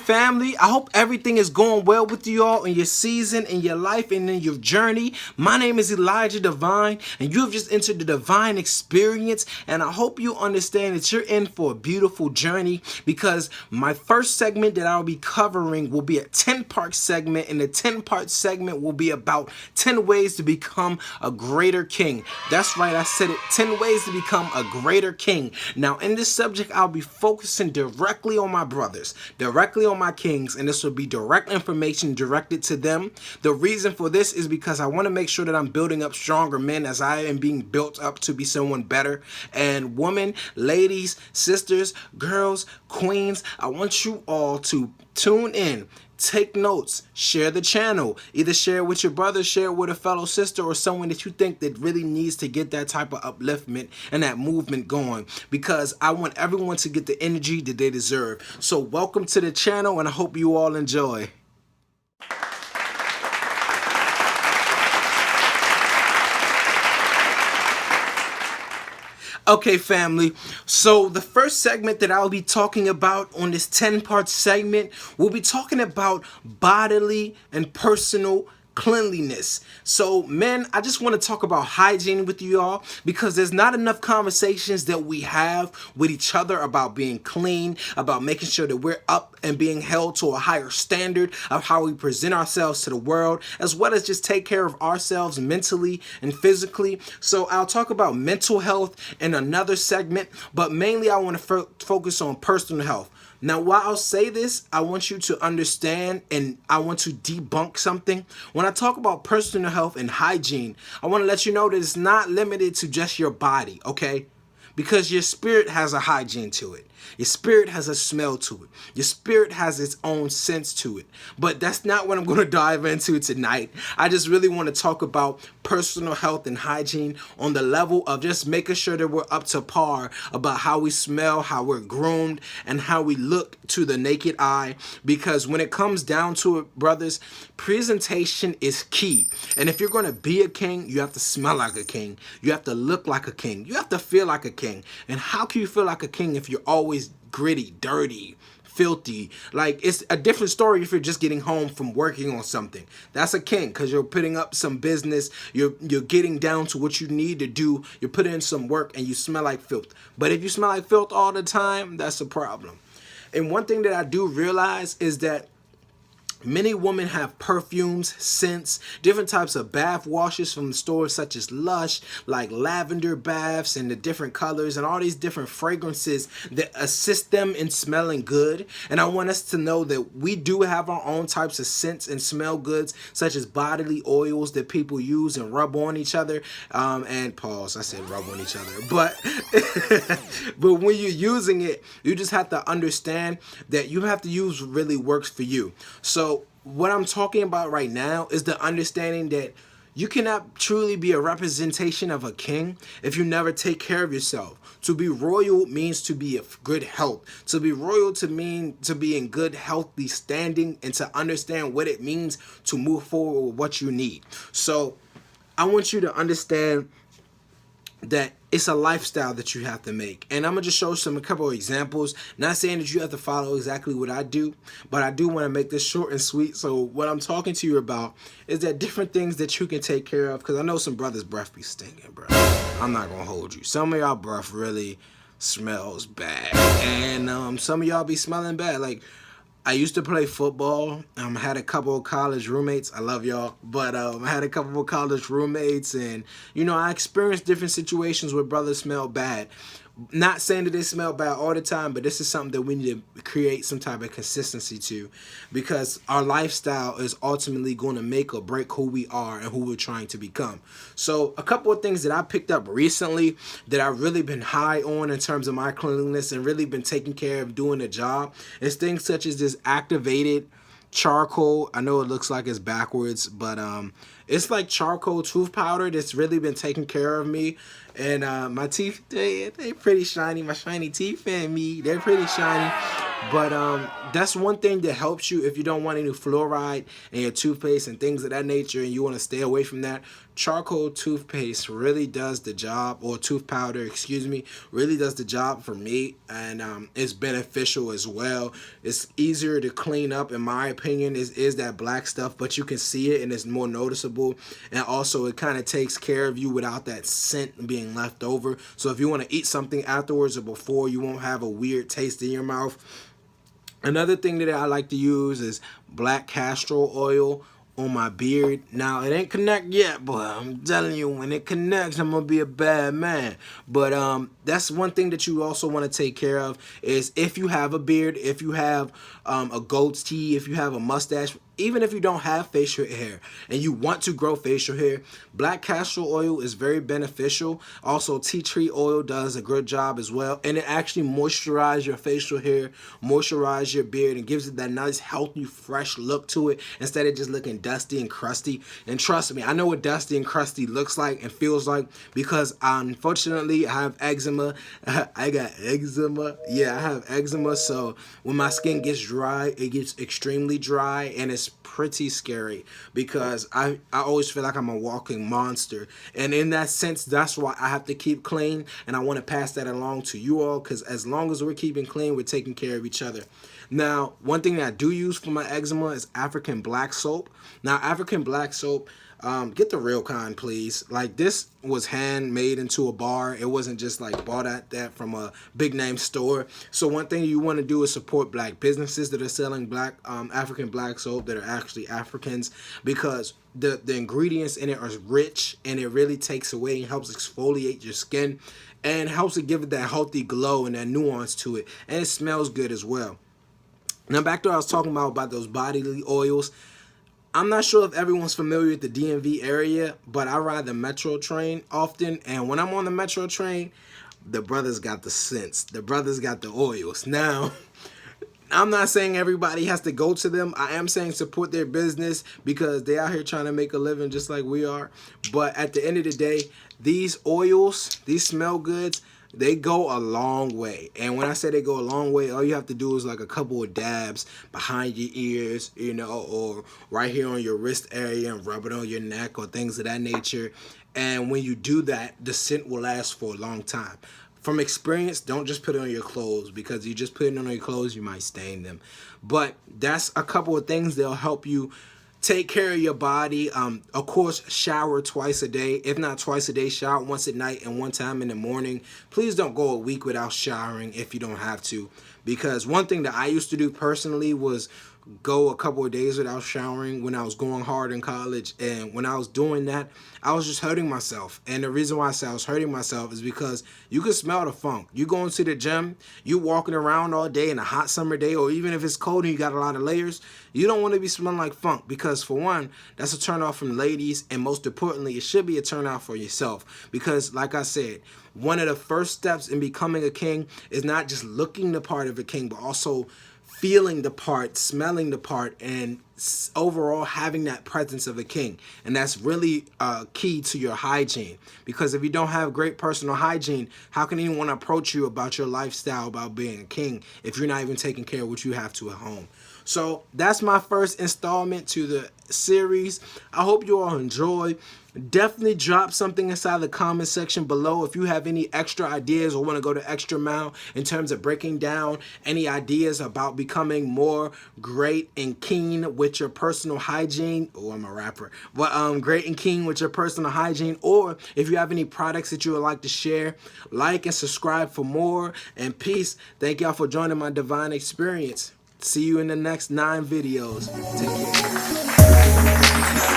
family. I hope everything is going well with you all in your season, in your life, and in your journey. My name is Elijah Divine, and you have just entered the Divine Experience, and I hope you understand that you're in for a beautiful journey, because my first segment that I'll be covering will be a 10-part segment, and the 10-part segment will be about 10 ways to become a greater king. That's right, I said it, 10 ways to become a greater king. Now, in this subject, I'll be focusing directly on my brothers, directly on my kings, and this will be direct information directed to them. The reason for this is because I want to make sure that I'm building up stronger men as I am being built up to be someone better. And women, ladies, sisters, girls, queens, I want you all to tune in. Take notes, share the channel, either share it with your brother, share it with a fellow sister, or someone that you think that really needs to get that type of upliftment and that movement going, because I want everyone to get the energy that they deserve. So welcome to the channel, and I hope you all enjoy. Okay, family, so the first segment that I'll be talking about on this 10-part segment, we'll be talking about bodily and personal cleanliness. So, men, I just want to talk about hygiene with you all, because there's not enough conversations that we have with each other about being clean, about making sure that we're up and being held to a higher standard of how we present ourselves to the world, as well as just take care of ourselves mentally and physically. So I'll talk about mental health in another segment, but mainly I want to focus on personal health. Now, while I'll say this, I want you to understand, and I want to debunk something. When I talk about personal health and hygiene, I want to let you know that it's not limited to just your body, okay? Because your spirit has a hygiene to it. Your spirit has a smell to it. Your spirit has its own sense to it. But that's not what I'm going to dive into tonight. I just really want to talk about personal health and hygiene on the level of just making sure that we're up to par about how we smell, how we're groomed, and how we look to the naked eye. Because when it comes down to it, brothers, presentation is key. And if you're going to be a king, you have to smell like a king. You have to look like a king. You have to feel like a king. And how can you feel like a king if you're always gritty, dirty, filthy? Like, it's a different story if you're just getting home from working on something. That's a king, because you're putting up some business, you're getting down to what you need to do, you're putting in some work, and you smell like filth. But if you smell like filth all the time, that's a problem. And one thing that I do realize is that many women have perfumes, scents, different types of bath washes from the stores, such as Lush, like lavender baths and the different colors and all these different fragrances that assist them in smelling good. And I want us to know that we do have our own types of scents and smell goods, such as bodily oils that people use and rub on each other. And pause, I said rub on each other. But, but when you're using it, you just have to understand that you have to use what really works for you. So what I'm talking about right now is the understanding that you cannot truly be a representation of a king if you never take care of yourself. To be royal means to be of good health. To be royal to mean to be in good, healthy standing, and to understand what it means to move forward with what you need. So I want you to understand that it's a lifestyle that you have to make. And I'm going to just show a couple of examples. Not saying that you have to follow exactly what I do, but I do want to make this short and sweet. So what I'm talking to you about is that different things that you can take care of, because I know some brothers' breath be stinking, bro. I'm not going to hold you. Some of y'all breath really smells bad. And some of y'all be smelling bad. Like, I used to play football. I had a couple of college roommates. I love y'all. But I had a couple of college roommates. And, you know, I experienced different situations where brothers smell bad. Not saying that they smell bad all the time, but this is something that we need to create some type of consistency to, because our lifestyle is ultimately going to make or break who we are and who we're trying to become. So a couple of things that I picked up recently that I've really been high on in terms of my cleanliness and really been taking care of doing the job is things such as this activated charcoal. I know it looks like it's backwards, but it's like charcoal tooth powder that's really been taking care of me. And my teeth, they pretty shiny. My shiny teeth and me, they're pretty shiny. But that's one thing that helps you if you don't want any fluoride in your toothpaste and things of that nature, and you want to stay away from that. Charcoal toothpaste really does the job, or tooth powder, excuse me, really does the job for me, and it's beneficial as well. It's easier to clean up, in my opinion, is that black stuff, but you can see it and it's more noticeable, and also it kind of takes care of you without that scent being left over. So if you want to eat something afterwards or before, you won't have a weird taste in your mouth. Another thing that I like to use is black castor oil on my beard. Now, it ain't connect yet, but I'm telling you, when it connects, I'm gonna be a bad man. But that's one thing that you also want to take care of, is if you have a beard, if you have a goatee, if you have a mustache, even if you don't have facial hair and you want to grow facial hair, black castor oil is very beneficial. Also, tea tree oil does a good job as well, and it actually moisturizes your facial hair, moisturizes your beard, and gives it that nice, healthy, fresh look to it instead of just looking dusty and crusty. And trust me, I know what dusty and crusty looks like and feels like, because unfortunately I have eczema. I got eczema. Yeah, I have eczema. So when my skin gets dry, it gets extremely dry, and it's pretty scary because I always feel like I'm a walking monster. And in that sense, that's why I have to keep clean, and I want to pass that along to you all, because as long as we're keeping clean, we're taking care of each other. Now, one thing that I do use for my eczema is African black soap. Now, African black soap, get the real kind, please. Like, this was handmade into a bar. It wasn't just like bought at that from a big name store. So one thing you want to do is support black businesses that are selling black African black soap that are actually Africans, because the ingredients in it are rich, and it really takes away and helps exfoliate your skin and helps to give it that healthy glow and that nuance to it, and it smells good as well. Now, back to what I was talking about those bodily oils. I'm not sure if everyone's familiar with the DMV area, but I ride the metro train often, and when I'm on the metro train, the brothers got the scents. The brothers got the oils. Now, I'm not saying everybody has to go to them. I am saying support their business, because they out here trying to make a living just like we are. But at the end of the day, these oils, these smell goods, they go a long way. And when I say they go a long way, all you have to do is like a couple of dabs behind your ears, you know, or right here on your wrist area, and rub it on your neck or things of that nature. And when you do that, the scent will last for a long time. From experience, don't just put it on your clothes, because you just put it on your clothes, you might stain them. But that's a couple of things that'll help you take care of your body. Of course, shower twice a day. If not twice a day, shower once at night and one time in the morning. Please don't go a week without showering if you don't have to. Because one thing that I used to do personally was go a couple of days without showering when I was going hard in college. And when I was doing that, I was just hurting myself. And the reason why I say I was hurting myself is because you can smell the funk. You going to the gym, you walking around all day in a hot summer day, or even if it's cold and you got a lot of layers, you don't want to be smelling like funk, because for one, that's a turn off from ladies, and most importantly, it should be a turn off for yourself. Because like I said, one of the first steps in becoming a king is not just looking the part of a king, but also feeling the part, smelling the part, and overall having that presence of a king. And that's really key to your hygiene, because if you don't have great personal hygiene, how can anyone approach you about your lifestyle, about being a king, if you're not even taking care of what you have to at home? So that's my first installment to the series. I hope you all enjoy. Definitely drop something inside the comment section below if you have any extra ideas or want to go the extra mile in terms of breaking down any ideas about becoming more great and keen with your personal hygiene. Oh, I'm a rapper. But great and keen with your personal hygiene. Or if you have any products that you would like to share, like and subscribe for more. And peace. Thank y'all for joining my divine experience. See you in the next 9 videos. Take care.